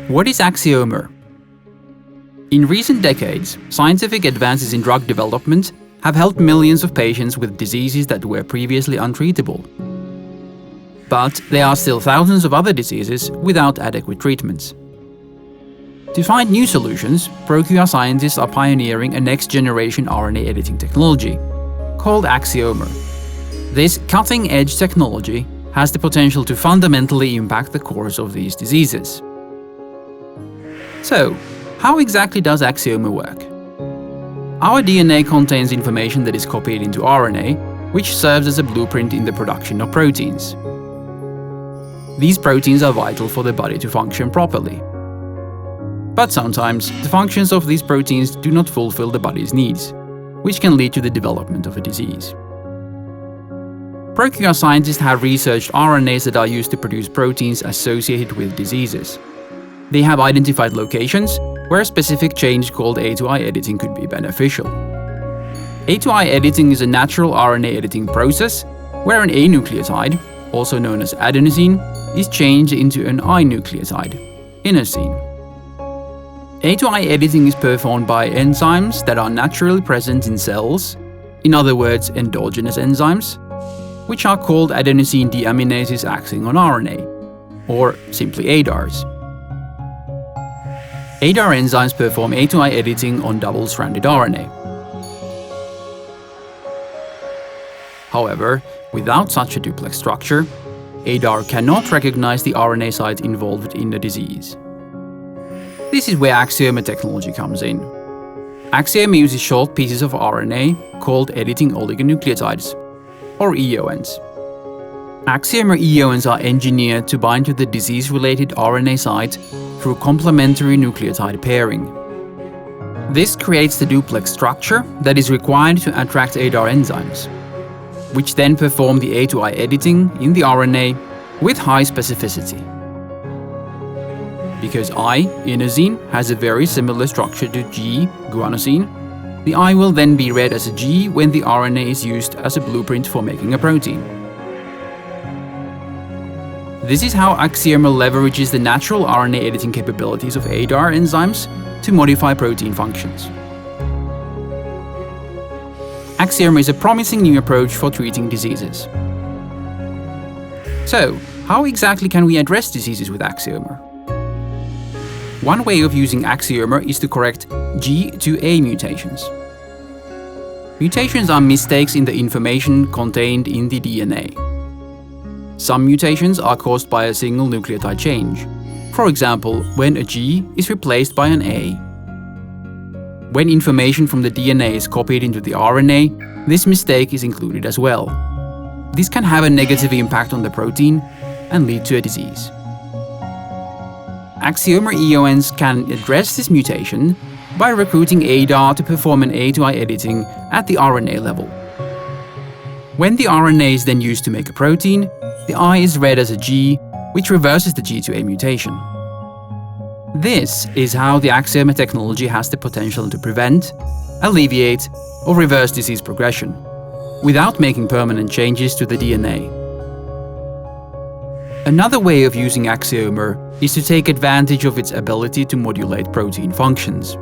What is Axiomer? In recent decades, scientific advances in drug development have helped millions of patients with diseases that were previously untreatable. But there are still thousands of other diseases without adequate treatments. To find new solutions, ProQR scientists are pioneering a next-generation RNA editing technology called Axiomer. This cutting-edge technology has the potential to fundamentally impact the course of these diseases. So, how exactly does Axiomer work? Our DNA contains information that is copied into RNA, which serves as a blueprint in the production of proteins. These proteins are vital for the body to function properly. But sometimes, the functions of these proteins do not fulfill the body's needs, which can lead to the development of a disease. ProQR scientists have researched RNAs that are used to produce proteins associated with diseases. They have identified locations where a specific change called A to I editing could be beneficial. A to I editing is a natural RNA editing process where an A nucleotide, also known as adenosine, is changed into an I nucleotide, inosine. A to I editing is performed by enzymes that are naturally present in cells, in other words, endogenous enzymes, which are called adenosine deaminases acting on RNA, or simply ADARs. ADAR enzymes perform A to I editing on double-stranded RNA. However, without such a duplex structure, ADAR cannot recognize the RNA site involved in the disease. This is where Axiomer technology comes in. Axiomer uses short pieces of RNA called editing oligonucleotides, or EONs. Axiomer EONs are engineered to bind to the disease-related RNA site through complementary nucleotide pairing. This creates the duplex structure that is required to attract ADAR enzymes, which then perform the A to I editing in the RNA with high specificity. Because I, inosine, has a very similar structure to G, guanosine, the I will then be read as a G when the RNA is used as a blueprint for making a protein. This is how Axiomer leverages the natural RNA editing capabilities of ADAR enzymes to modify protein functions. Axiomer is a promising new approach for treating diseases. So, how exactly can we address diseases with Axiomer? One way of using Axiomer is to correct G to A mutations. Mutations are mistakes in the information contained in the DNA. Some mutations are caused by a single nucleotide change. For example, when a G is replaced by an A. When information from the DNA is copied into the RNA, this mistake is included as well. This can have a negative impact on the protein and lead to a disease. Axiomer EONs can address this mutation by recruiting ADAR to perform an A to I editing at the RNA level. When the RNA is then used to make a protein, the I is read as a G, which reverses the G to A mutation. This is how the Axiomer technology has the potential to prevent, alleviate, or reverse disease progression, without making permanent changes to the DNA. Another way of using Axiomer is to take advantage of its ability to modulate protein functions.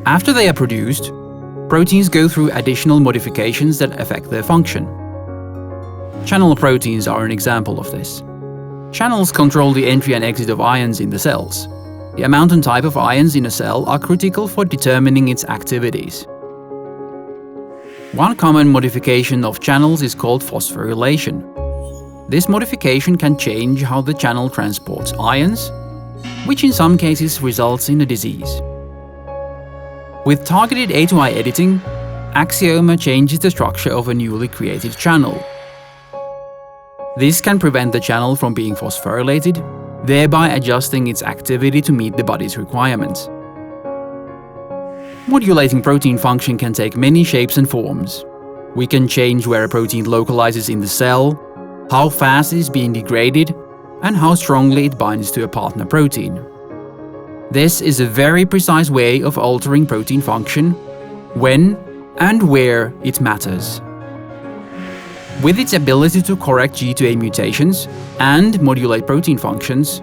After they are produced, proteins go through additional modifications that affect their function. Channel proteins are an example of this. Channels control the entry and exit of ions in the cells. The amount and type of ions in a cell are critical for determining its activities. One common modification of channels is called phosphorylation. This modification can change how the channel transports ions, which in some cases results in a disease. With targeted A to I editing, Axiomer changes the structure of a newly created channel. This can prevent the channel from being phosphorylated, thereby adjusting its activity to meet the body's requirements. Modulating protein function can take many shapes and forms. We can change where a protein localizes in the cell, how fast it is being degraded, and how strongly it binds to a partner protein. This is a very precise way of altering protein function when and where it matters. With its ability to correct G to A mutations and modulate protein functions,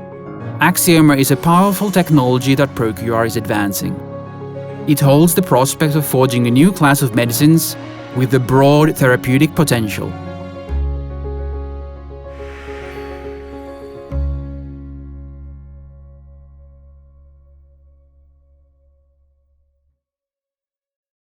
Axiomer is a powerful technology that ProQR is advancing. It holds the prospect of forging a new class of medicines with a broad therapeutic potential.